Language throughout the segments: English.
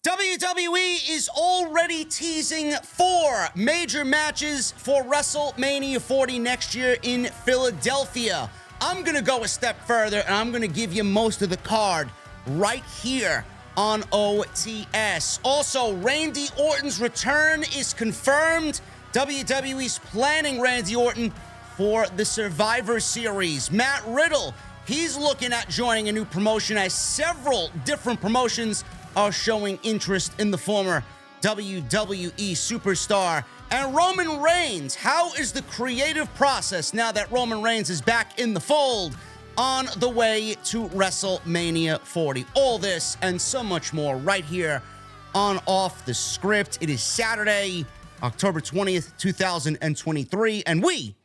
WWE is already teasing 4 major matches for WrestleMania 40 next year in Philadelphia. I'm going to go a step further, and I'm going to give you most of the card right here on OTS. Also, Randy Orton's return is confirmed. WWE's planning Randy Orton for the Survivor Series. Matt Riddle, he's looking at joining a new promotion as several different promotions are showing interest in the former WWE superstar. And Roman Reigns, how is the creative process now that Roman Reigns is back in the fold on the way to WrestleMania 40? All this and so much more right here on Off the Script. It is Saturday, October 20th, 2023, and we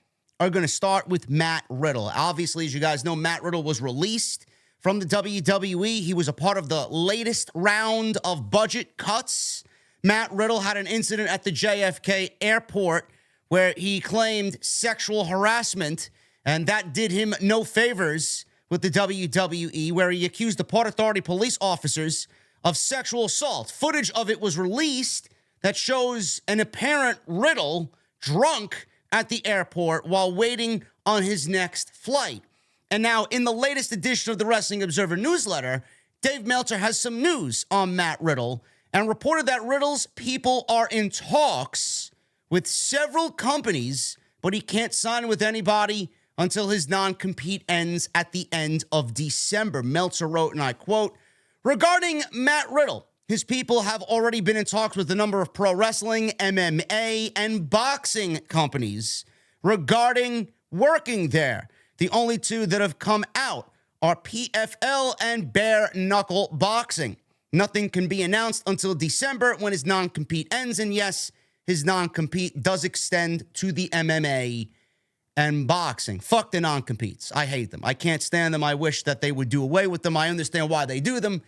are going to start with Matt Riddle. Obviously, as you guys know, Matt Riddle was released from the WWE. He was a part of the latest round of budget cuts. Matt Riddle had an incident at the JFK airport where he claimed sexual harassment, and that did him no favors with the WWE, where he accused the Port Authority police officers of sexual assault. Footage of it was released that shows an apparent Riddle drunk at the airport while waiting on his next flight. And now, in the latest edition of the Wrestling Observer newsletter, Dave Meltzer has some news on Matt Riddle and reported that Riddle's people are in talks with several companies, but he can't sign with anybody until his non-compete ends at the end of December. Meltzer wrote, and I quote, "Regarding Matt Riddle, his people have already been in talks with a number of pro wrestling, MMA, and boxing companies regarding working there. The only two that have come out are PFL and Bare Knuckle Boxing. Nothing can be announced until December when his non-compete ends. And yes, his non-compete does extend to the MMA and boxing." Fuck the non-competes. I hate them. I can't stand them. I wish that they would do away with them. I understand why they do them.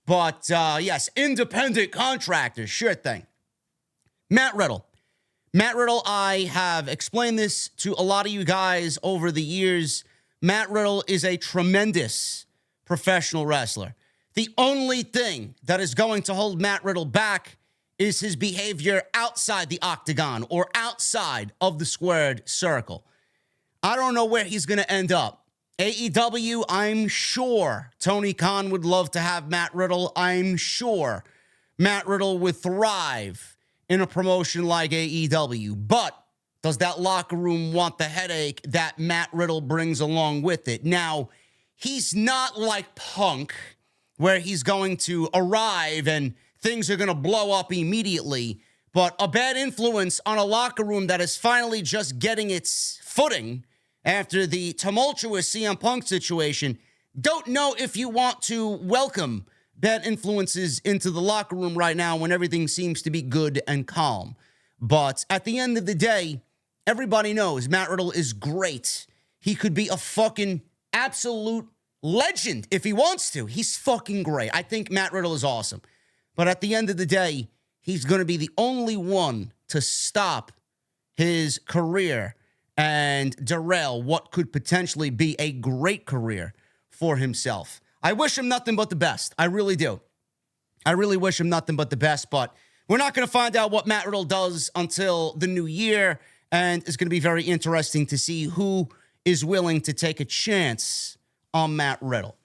But yes, independent contractors, sure thing. Matt Riddle, I have explained this to a lot of you guys over the years. Matt Riddle is a tremendous professional wrestler. The only thing that is going to hold Matt Riddle back is his behavior outside the octagon or outside of the squared circle. I don't know where he's going to end up. AEW, I'm sure Tony Khan would love to have Matt Riddle. I'm sure Matt Riddle would thrive in a promotion like AEW. But does that locker room want the headache that Matt Riddle brings along with it? Now, he's not like Punk, where he's going to arrive and things are going to blow up immediately. But a bad influence on a locker room that is finally just getting its footing after the tumultuous CM Punk situation. Don't know if you want to welcome bad influences into the locker room right now when everything seems to be good and calm. But at the end of the day, everybody knows Matt Riddle is great. He could be a fucking absolute legend if he wants to. He's fucking great. I think Matt Riddle is awesome. But at the end of the day, he's going to be the only one to stop his career and derail what could potentially be a great career for himself. I wish him nothing but the best. I really do. I really wish him nothing but the best, but we're not going to find out what Matt Riddle does until the new year, and it's going to be very interesting to see who is willing to take a chance on Matt Riddle.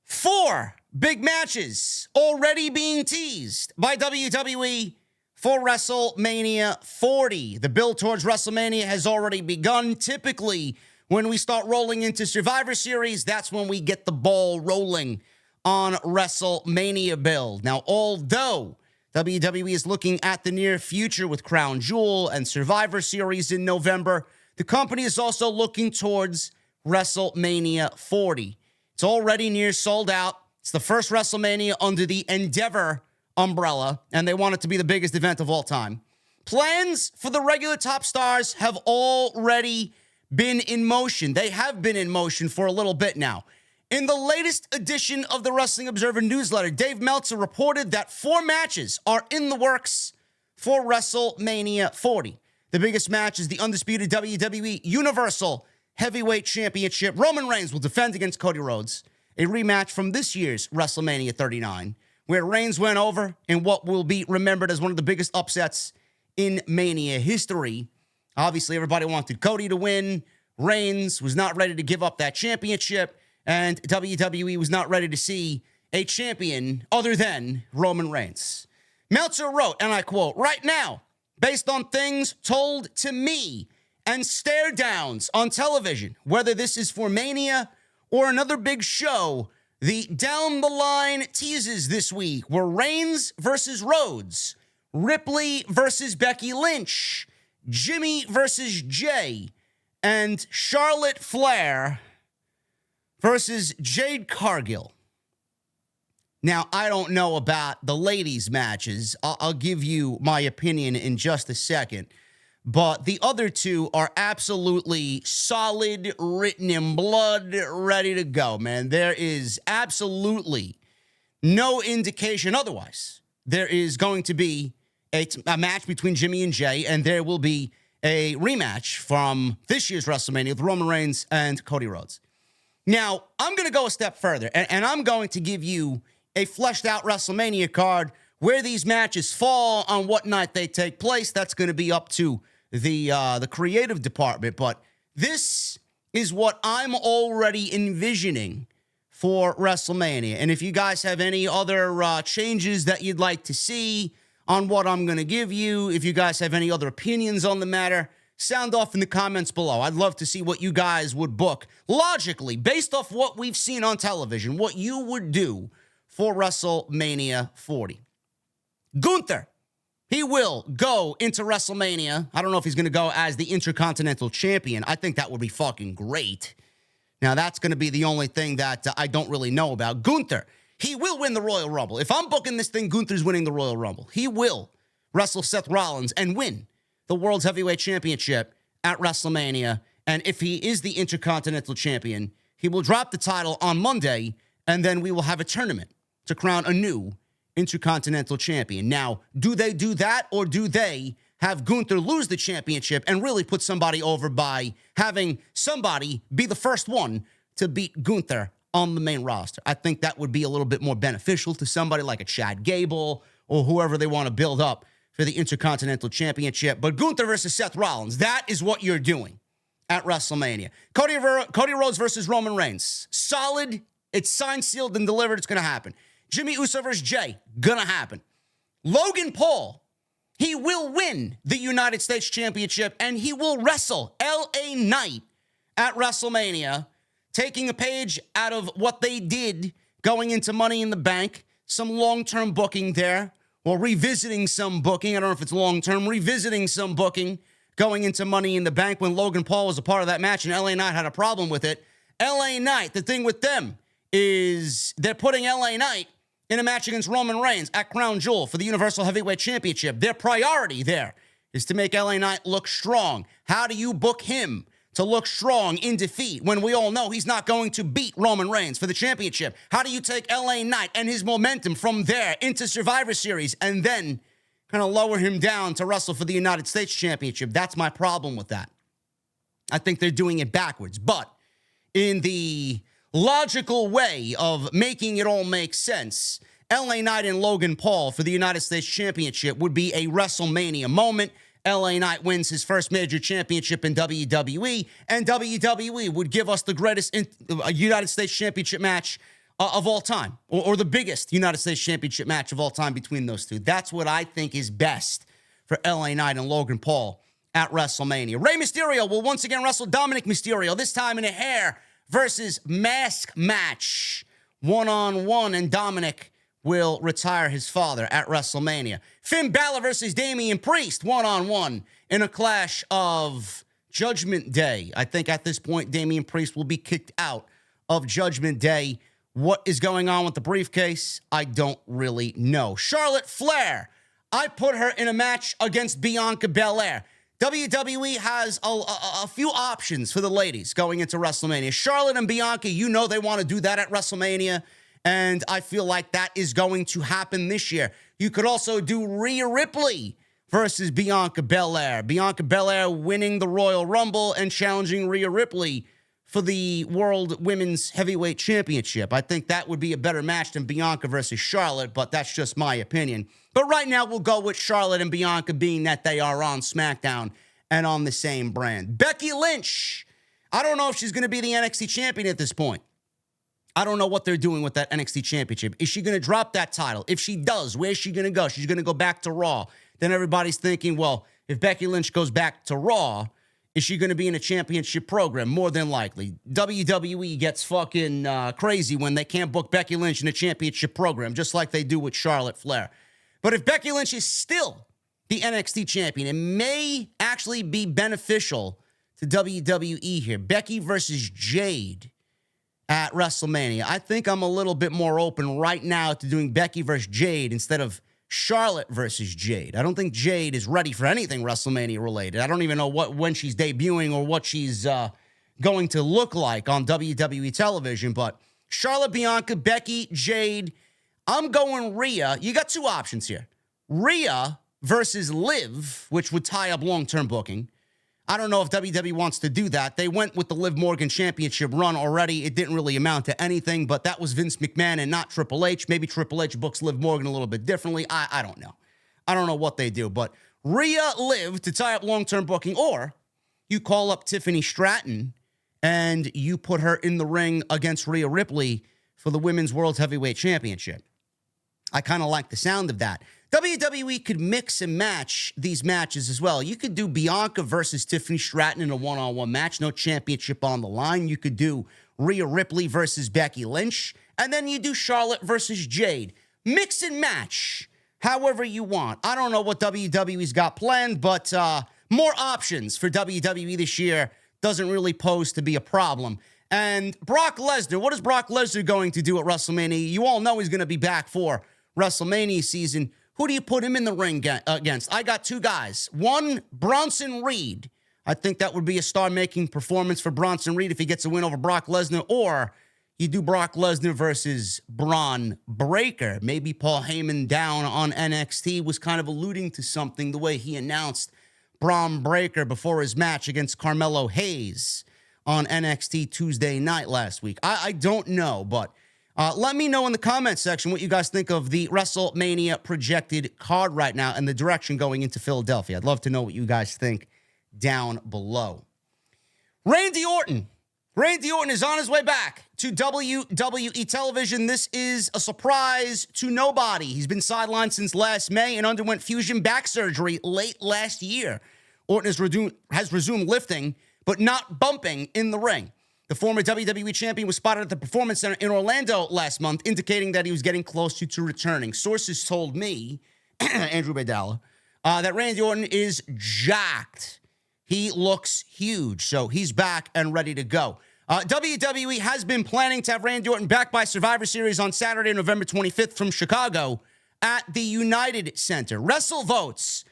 4 big matches already being teased by WWE for WrestleMania 40. The build towards WrestleMania has already begun. Typically, when we start rolling into Survivor Series, that's when we get the ball rolling on WrestleMania build. Now, although WWE is looking at the near future with Crown Jewel and Survivor Series in November, the company is also looking towards WrestleMania 40. It's already near sold out. It's the first WrestleMania under the Endeavor umbrella, and they want it to be the biggest event of all time. Plans for the regular top stars have already been in motion. They have been in motion for a little bit now. In the latest edition of the Wrestling Observer newsletter, Dave Meltzer reported that 4 matches are in the works for WrestleMania 40. The biggest match is the undisputed WWE Universal Heavyweight Championship. Roman Reigns will defend against Cody Rhodes, a rematch from this year's WrestleMania 39. where Reigns went over in what will be remembered as one of the biggest upsets in Mania history. Obviously, everybody wanted Cody to win. Reigns was not ready to give up that championship, and WWE was not ready to see a champion other than Roman Reigns. Meltzer wrote, and I quote, "Right now, based on things told to me and stare downs on television, whether this is for Mania or another big show, the down the line teases this week were Reigns versus Rhodes, Ripley versus Becky Lynch, Jimmy versus Jay, and Charlotte Flair versus Jade Cargill." Now, I don't know about the ladies' matches. I'll give you my opinion in just a second. But the other two are absolutely solid, written in blood, ready to go, man. There is absolutely no indication otherwise. There is going to be a match between Jimmy and Jay, and there will be a rematch from this year's WrestleMania with Roman Reigns and Cody Rhodes. Now, I'm going to go a step further, and I'm going to give you a fleshed out WrestleMania card where these matches fall, on what night they take place. That's going to be up to the creative department, but this is what I'm already envisioning for WrestleMania. And if you guys have any other changes that you'd like to see on what I'm going to give you, if you guys have any other opinions on the matter, sound off in the comments below. I'd love to see what you guys would book logically, based off what we've seen on television, what you would do for WrestleMania 40. Gunther, he will go into WrestleMania. I don't know if he's going to go as the Intercontinental Champion. I think that would be fucking great. Now, that's going to be the only thing that I don't really know about. Gunther, he will win the Royal Rumble. If I'm booking this thing, Gunther's winning the Royal Rumble. He will wrestle Seth Rollins and win the World's Heavyweight Championship at WrestleMania. And if he is the Intercontinental Champion, he will drop the title on Monday, and then we will have a tournament to crown a new Intercontinental Champion. Now, do they do that, or do they have Gunther lose the championship and really put somebody over by having somebody be the first one to beat Gunther on the main roster? I think that would be a little bit more beneficial to somebody like a Chad Gable or whoever they want to build up for the Intercontinental Championship. But Gunther versus Seth Rollins, that is what you're doing at WrestleMania. Cody Rhodes versus Roman Reigns. Solid. It's signed, sealed, and delivered. It's going to happen. Jimmy Uso versus Jay. Going to happen. Logan Paul, he will win the United States Championship, and he will wrestle LA Knight at WrestleMania, taking a page out of what they did going into Money in the Bank. Some long-term booking there, or revisiting some booking. I don't know if it's long-term. Revisiting some booking going into Money in the Bank when Logan Paul was a part of that match and LA Knight had a problem with it. LA Knight, the thing with them is they're putting LA Knight in a match against Roman Reigns at Crown Jewel for the Universal Heavyweight Championship. Their priority there is to make LA Knight look strong. How do you book him to look strong in defeat when we all know he's not going to beat Roman Reigns for the championship? How do you take LA Knight and his momentum from there into Survivor Series and then kind of lower him down to wrestle for the United States Championship? That's my problem with that. I think they're doing it backwards. But in the logical way of making it all make sense, LA Knight and Logan Paul for the United States Championship would be a WrestleMania moment. LA Knight wins his first major championship in WWE, and WWE would give us the greatest United States Championship match of all time, or the biggest United States Championship match of all time between those two. That's what I think is best for LA Knight and Logan Paul at WrestleMania. Rey Mysterio will once again wrestle Dominic Mysterio, this time in a hair versus mask match, one-on-one, and Dominic will retire his father at WrestleMania. Finn Balor versus Damian Priest, one-on-one, in a clash of Judgment Day. I think at this point, Damian Priest will be kicked out of Judgment Day. What is going on with the briefcase? I don't really know. Charlotte Flair, I put her in a match against Bianca Belair. WWE has a few options for the ladies going into WrestleMania. Charlotte and Bianca, you know they want to do that at WrestleMania, and I feel like that is going to happen this year. You could also do Rhea Ripley versus Bianca Belair. Bianca Belair winning the Royal Rumble and challenging Rhea Ripley for the World Women's Heavyweight Championship. I think that would be a better match than Bianca versus Charlotte, but that's just my opinion. But right now, we'll go with Charlotte and Bianca, being that they are on SmackDown and on the same brand. Becky Lynch. I don't know if she's going to be the NXT champion at this point. I don't know what they're doing with that NXT championship. Is she going to drop that title? If she does, where's she going to go? She's going to go back to Raw. Then everybody's thinking, well, if Becky Lynch goes back to Raw, is she going to be in a championship program? More than likely. WWE gets fucking crazy when they can't book Becky Lynch in a championship program, just like they do with Charlotte Flair. But if Becky Lynch is still the NXT champion, it may actually be beneficial to WWE here. Becky versus Jade at WrestleMania. I think I'm a little bit more open right now to doing Becky versus Jade instead of Charlotte versus Jade. I don't think Jade is ready for anything WrestleMania related. I don't even know when she's debuting or what she's going to look like on WWE television. But Charlotte, Bianca, Becky, Jade. I'm going Rhea. You got two options here. Rhea versus Liv, which would tie up long-term booking. I don't know if WWE wants to do that. They went with the Liv Morgan Championship run already. It didn't really amount to anything, but that was Vince McMahon and not Triple H. Maybe Triple H books Liv Morgan a little bit differently. I don't know. I don't know what they do, but Rhea, Liv to tie up long-term booking, or you call up Tiffany Stratton and you put her in the ring against Rhea Ripley for the Women's World Heavyweight Championship. I kind of like the sound of that. WWE could mix and match these matches as well. You could do Bianca versus Tiffany Stratton in a one-on-one match, no championship on the line. You could do Rhea Ripley versus Becky Lynch, and then you do Charlotte versus Jade. Mix and match however you want. I don't know what WWE's got planned, but more options for WWE this year doesn't really pose to be a problem. And Brock Lesnar, what is Brock Lesnar going to do at WrestleMania? You all know he's going to be back for WrestleMania season. Who do you put him in the ring against? I got two guys. One, Bronson Reed. I think that would be a star-making performance for Bronson Reed if he gets a win over Brock Lesnar. Or you do Brock Lesnar versus Braun Breaker. Maybe Paul Heyman down on NXT was kind of alluding to something the way he announced Braun Breaker before his match against Carmelo Hayes on NXT Tuesday night last week. I don't know, but let me know in the comments section what you guys think of the WrestleMania projected card right now and the direction going into Philadelphia. I'd love to know what you guys think down below. Randy Orton. Randy Orton is on his way back to WWE television. This is a surprise to nobody. He's been sidelined since last May and underwent fusion back surgery late last year. Orton has resumed lifting, but not bumping in the ring. The former WWE champion was spotted at the Performance Center in Orlando last month, indicating that he was getting close to returning. Sources told me, Andrew Badalla, that Randy Orton is jacked. He looks huge, so he's back and ready to go. WWE has been planning to have Randy Orton back by Survivor Series on Saturday, November 25th from Chicago at the United Center. WrestleVotes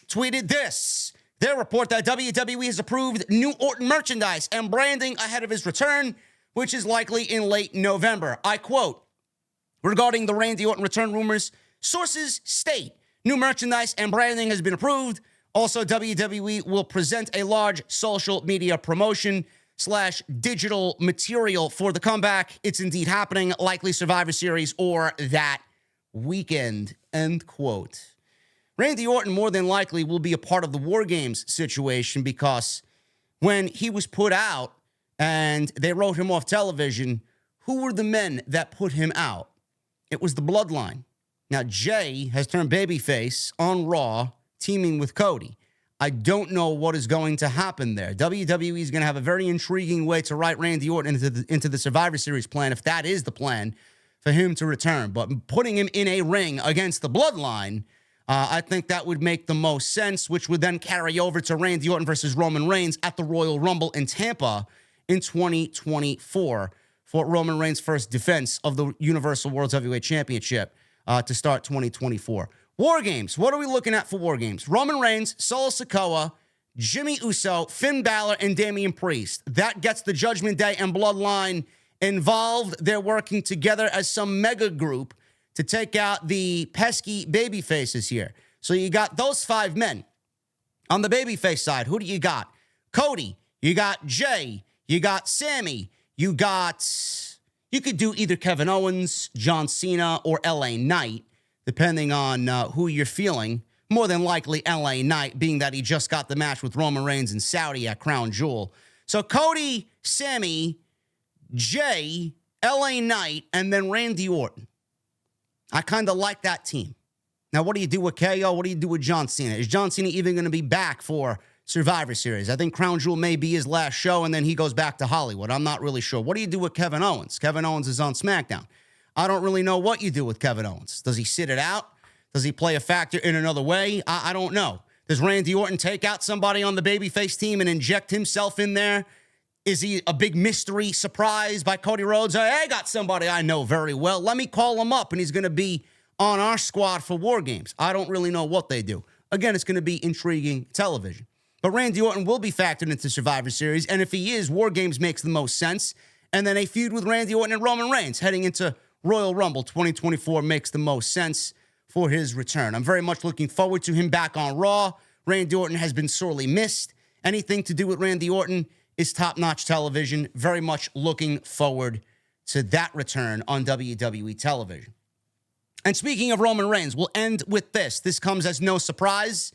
tweeted this. Their report that WWE has approved new Orton merchandise and branding ahead of his return, which is likely in late November. I quote, regarding the Randy Orton return rumors, sources state new merchandise and branding has been approved. Also, WWE will present a large social media promotion / digital material for the comeback. It's indeed happening, likely Survivor Series or that weekend, end quote. Randy Orton more than likely will be a part of the War Games situation because when he was put out and they wrote him off television, who were the men that put him out? It was the Bloodline. Now, Jay has turned babyface on Raw, teaming with Cody. I don't know what is going to happen there. WWE is going to have a very intriguing way to write Randy Orton into the Survivor Series plan, if that is the plan for him to return. But putting him in a ring against the Bloodline, I think that would make the most sense, which would then carry over to Randy Orton versus Roman Reigns at the Royal Rumble in Tampa in 2024 for Roman Reigns' first defense of the Universal World Heavyweight Championship to start 2024. War Games. What are we looking at for War Games? Roman Reigns, Solo Sikoa, Jimmy Uso, Finn Balor, and Damian Priest. That gets the Judgment Day and Bloodline involved. They're working together as some mega group to take out the pesky baby faces here. So you got those 5 men. On the babyface side, who do you got? Cody. You got Jay. You got Sammy. You could do either Kevin Owens, John Cena, or LA Knight, depending on who you're feeling. More than likely LA Knight, being that he just got the match with Roman Reigns in Saudi at Crown Jewel. So Cody, Sammy, Jay, LA Knight, and then Randy Orton. I kind of like that team. Now, what do you do with KO? What do you do with John Cena? Is John Cena even going to be back for Survivor Series? I think Crown Jewel may be his last show, and then he goes back to Hollywood. I'm not really sure. What do you do with Kevin Owens? Kevin Owens is on SmackDown. I don't really know what you do with Kevin Owens. Does he sit it out? Does he play a factor in another way? I don't know. Does Randy Orton take out somebody on the babyface team and inject himself in there? Is he a big mystery surprise by Cody Rhodes? Hey, I got somebody I know very well. Let me call him up, and he's going to be on our squad for War Games. I don't really know what they do. Again, it's going to be intriguing television. But Randy Orton will be factored into Survivor Series, and if he is, War Games makes the most sense. And then a feud with Randy Orton and Roman Reigns heading into Royal Rumble 2024 makes the most sense for his return. I'm very much looking forward to him back on Raw. Randy Orton has been sorely missed. Anything to do with Randy Orton is top-notch television. Very much looking forward to that return on WWE television. And speaking of Roman Reigns, we'll end with this. This comes as no surprise.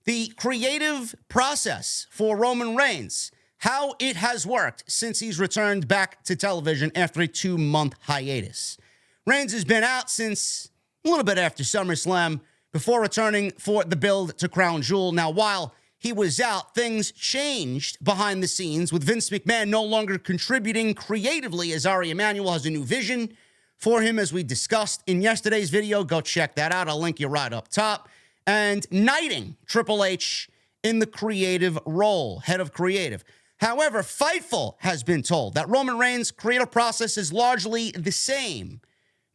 The creative process for Roman Reigns, how it has worked since he's returned back to television after a 2-month hiatus. Reigns has been out since a little bit after SummerSlam before returning for the build to Crown Jewel. Now, while he was out, things changed behind the scenes with Vince McMahon no longer contributing creatively as Ari Emanuel has a new vision for him, as we discussed in yesterday's video. Go check that out. I'll link you right up top. And knighting Triple H in the creative role, head of creative. However, Fightful has been told that Roman Reigns' creative process is largely the same.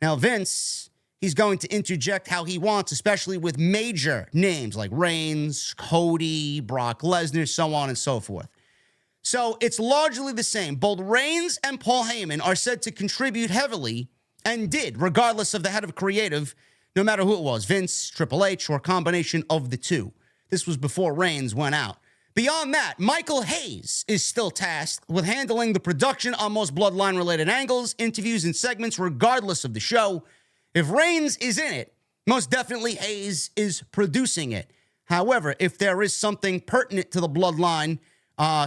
Now, Vince, he's going to interject how he wants, especially with major names like Reigns, Cody, Brock Lesnar, so on and so forth. So it's largely the same. Both Reigns and Paul Heyman are said to contribute heavily, and did, regardless of the head of creative, no matter who it was, Vince, Triple H, or a combination of the two. This was before Reigns went out. Beyond that, Michael Hayes is still tasked with handling the production on most Bloodline-related angles, interviews, and segments, regardless of the show. If Reigns is in it, most definitely Hayes is producing it. However, if there is something pertinent to the Bloodline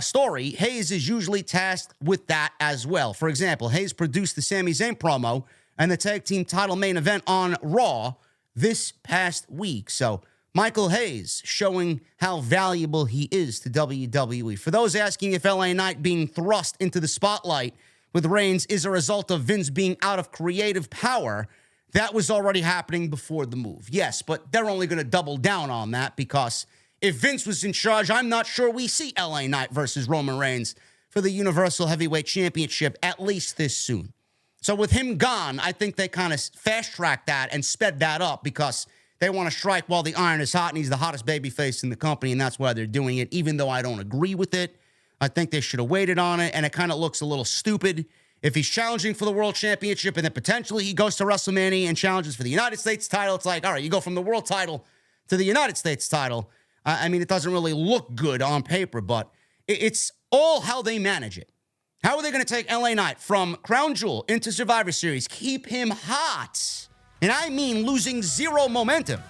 story, Hayes is usually tasked with that as well. For example, Hayes produced the Sami Zayn promo and the tag team title main event on Raw this past week. So Michael Hayes showing how valuable he is to WWE. For those asking if LA Knight being thrust into the spotlight with Reigns is a result of Vince being out of creative power, that was already happening before the move. Yes, but they're only going to double down on that because if Vince was in charge, I'm not sure we see LA Knight versus Roman Reigns for the Universal Heavyweight Championship at least this soon. So with him gone, I think they kind of fast-tracked that and sped that up because they want to strike while the iron is hot, and he's the hottest babyface in the company, and that's why they're doing it, even though I don't agree with it. I think they should have waited on it, and it kind of looks a little stupid. If he's challenging for the World Championship and then potentially he goes to WrestleMania and challenges for the United States title, it's like, all right, you go from the World title to the United States title. I mean, it doesn't really look good on paper, but it's all how they manage it. How are they going to take LA Knight from Crown Jewel into Survivor Series, keep him hot, and I mean losing zero momentum,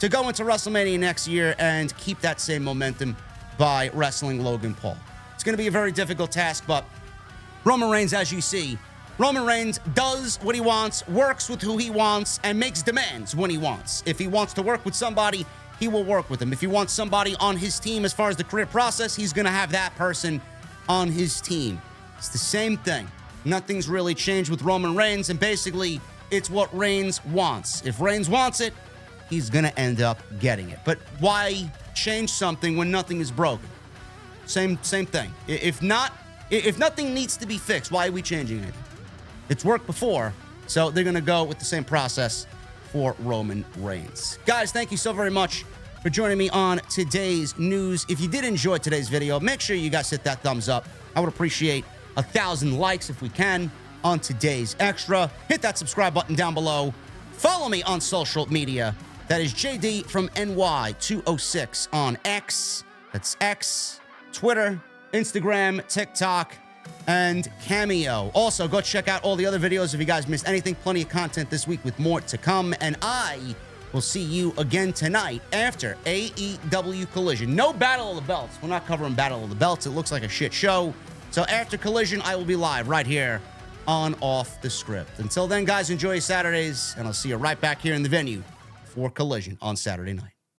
to go into WrestleMania next year and keep that same momentum by wrestling Logan Paul? It's going to be a very difficult task, but Roman Reigns, as you see, Roman Reigns does what he wants, works with who he wants, and makes demands when he wants. If he wants to work with somebody, he will work with them. If he wants somebody on his team as far as the career process, he's going to have that person on his team. It's the same thing. Nothing's really changed with Roman Reigns, and basically, it's what Reigns wants. If Reigns wants it, he's going to end up getting it. But why change something when nothing is broken? Same thing. If nothing needs to be fixed, why are we changing anything? It's worked before, so they're going to go with the same process for Roman Reigns. Guys, thank you so very much for joining me on today's news. If you did enjoy today's video, make sure you guys hit that thumbs up. I would appreciate 1,000 likes if we can on today's extra. Hit that subscribe button down below. Follow me on social media. That is JD from NY206 on X. That's X, Twitter, Instagram, TikTok, and Cameo. Also, go check out all the other videos if you guys missed anything. Plenty of content this week with more to come. And I will see you again tonight after AEW Collision. No Battle of the Belts. We're not covering Battle of the Belts. It looks like a shit show. So after Collision, I will be live right here on Off the Script. Until then, guys, enjoy your Saturdays, and I'll see you right back here in the venue for Collision on Saturday night.